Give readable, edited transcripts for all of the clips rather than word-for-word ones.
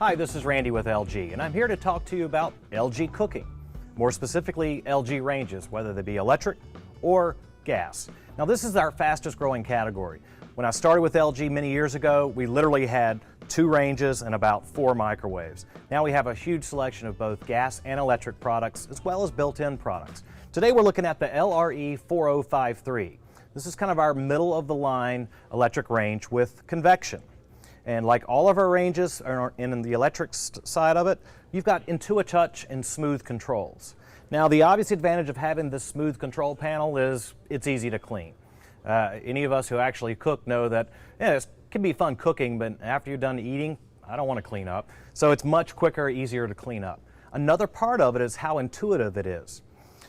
Hi, this is Randy with LG, and I'm here to talk to you about LG cooking. More specifically, LG ranges, whether they be electric or gas. Now, this is our fastest growing category. When I started with LG many years ago, we literally had 2 ranges and about 4 microwaves. Now we have a huge selection of both gas and electric products, as well as built-in products. Today we're looking at the LRE 4053. This is kind of our middle of the line electric range with convection. And like all of our ranges in the electric side of it, you've got Intuitouch and smooth controls. Now, the obvious advantage of having this smooth control panel is it's easy to clean. Any of us who actually cook know that it can be fun cooking, but after you're done eating, I don't want to clean up. So it's much quicker, easier to clean up. Another part of it is how intuitive it is.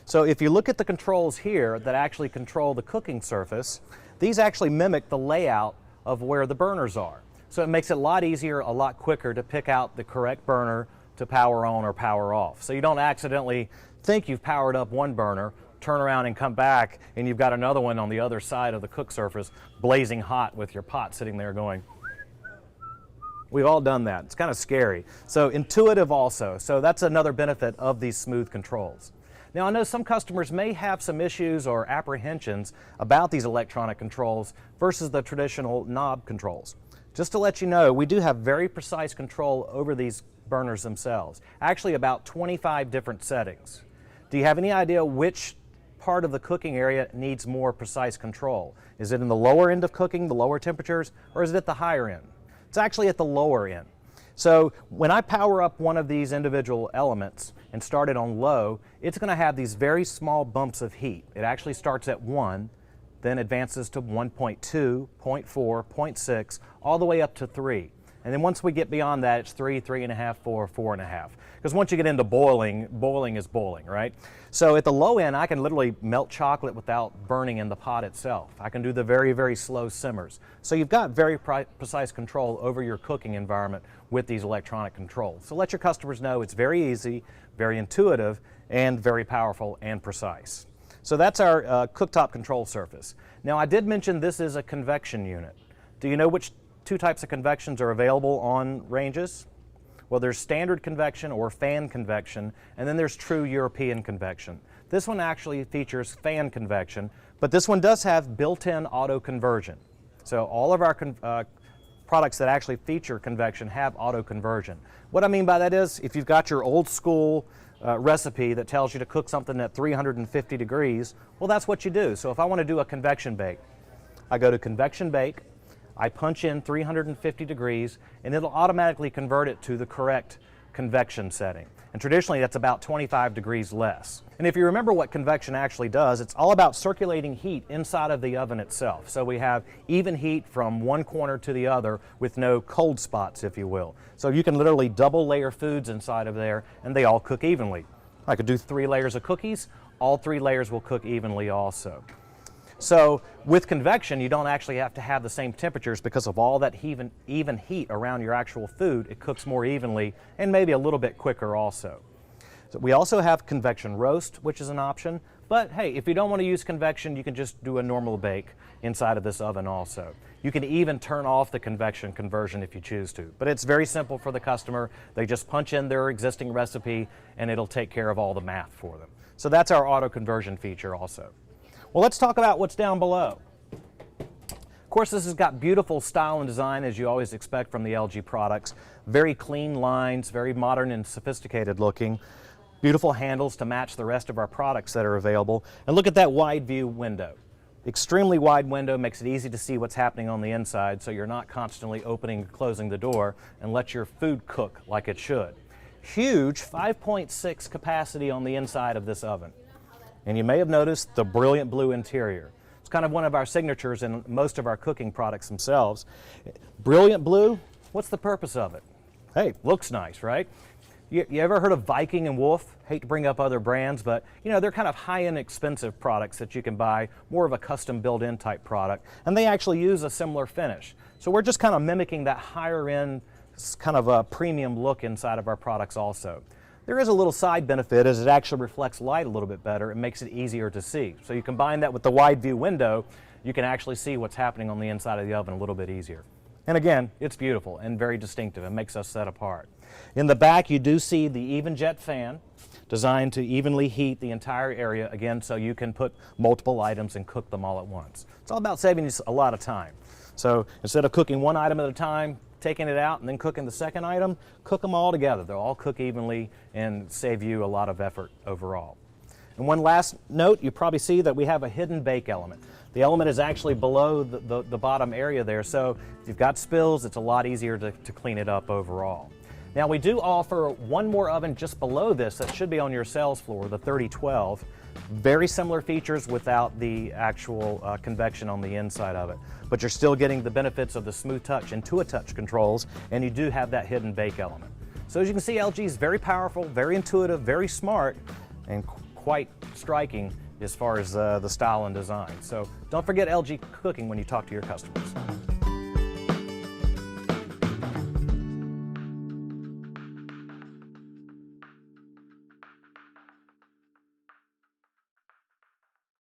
So if you look at the controls here that actually control the cooking surface, these actually mimic the layout of where the burners are. So it makes it a lot easier, a lot quicker to pick out the correct burner to power on or power off. So you don't accidentally think you've powered up one burner, turn around and come back, and you've got another one on the other side of the cook surface blazing hot with your pot sitting there going. We've all done that. It's kind of scary. So intuitive also. So that's another benefit of these smooth controls. Now, I know some customers may have some issues or apprehensions about these electronic controls versus the traditional knob controls. Just to let you know, we do have very precise control over these burners themselves. Actually, about 25 different settings. Do you have any idea which part of the cooking area needs more precise control? Is it in the lower end of cooking, the lower temperatures, or is it at the higher end? It's actually at the lower end. So when I power up one of these individual elements and start it on low, it's going to have these very small bumps of heat. It actually starts at 1, then advances to 1.2, 0.4, 0.6, all the way up to 3. And then once we get beyond that, it's 3, 3.5, 4, 4.5. Because once you get into boiling, boiling is boiling, right? So at the low end, I can literally melt chocolate without burning in the pot itself. I can do the very, very slow simmers. So you've got very precise control over your cooking environment with these electronic controls. So let your customers know it's very easy, very intuitive, and very powerful and precise. So that's our cooktop control surface. Now, I did mention this is a convection unit. Do you know which 2 types of convections are available on ranges? Well, there's standard convection or fan convection, and then there's true European convection. This one actually features fan convection, but this one does have built-in auto conversion. So all of our products that actually feature convection have auto conversion. What I mean by that is, if you've got your old school recipe that tells you to cook something at 350 degrees, well, that's what you do. So if I want to do a convection bake, I go to convection bake, I punch in 350 degrees, and it'll automatically convert it to the correct convection setting. And traditionally, that's about 25 degrees less. And if you remember what convection actually does, it's all about circulating heat inside of the oven itself. So we have even heat from one corner to the other with no cold spots, if you will. So you can literally double layer foods inside of there, and they all cook evenly. I could do 3 layers of cookies. All 3 layers will cook evenly also. So with convection, you don't actually have to have the same temperatures because of all that even heat around your actual food. It cooks more evenly and maybe a little bit quicker also. So we also have convection roast, which is an option. But hey, if you don't want to use convection, you can just do a normal bake inside of this oven also. You can even turn off the convection conversion if you choose to. But it's very simple for the customer. They just punch in their existing recipe and it'll take care of all the math for them. So that's our auto conversion feature also. Well, let's talk about what's down below. Of course, this has got beautiful style and design, as you always expect from the LG products. Very clean lines, very modern and sophisticated looking. Beautiful handles to match the rest of our products that are available. And look at that wide view window. Extremely wide window makes it easy to see what's happening on the inside, so you're not constantly opening and closing the door, and let your food cook like it should. Huge 5.6 capacity on the inside of this oven. And you may have noticed the brilliant blue interior. It's kind of one of our signatures in most of our cooking products themselves. Brilliant blue, what's the purpose of it? Hey, looks nice, right? You ever heard of Viking and Wolf? Hate to bring up other brands, but you know, they're kind of high-end expensive products that you can buy, more of a custom built-in type product, and they actually use a similar finish. So we're just kind of mimicking that higher-end kind of a premium look inside of our products also. There is a little side benefit as it actually reflects light a little bit better. It makes it easier to see. So you combine that with the wide view window, you can actually see what's happening on the inside of the oven a little bit easier. And again, it's beautiful and very distinctive. It makes us set apart. In the back, you do see the EvenJet fan, designed to evenly heat the entire area, again, so you can put multiple items and cook them all at once. It's all about saving you a lot of time. So instead of cooking one item at a time, taking it out and then cooking the second item, cook them all together. They'll all cook evenly and save you a lot of effort overall. And one last note, you probably see that we have a hidden bake element. The element is actually below the bottom area there, so if you've got spills, it's a lot easier to clean it up overall. Now we do offer one more oven just below this that should be on your sales floor, the 3012. Very similar features without the actual convection on the inside of it. But you're still getting the benefits of the Smooth Touch and Intuitouch controls, and you do have that hidden bake element. So as you can see, LG is very powerful, very intuitive, very smart, and quite striking as far as the style and design. So don't forget LG Cooking when you talk to your customers.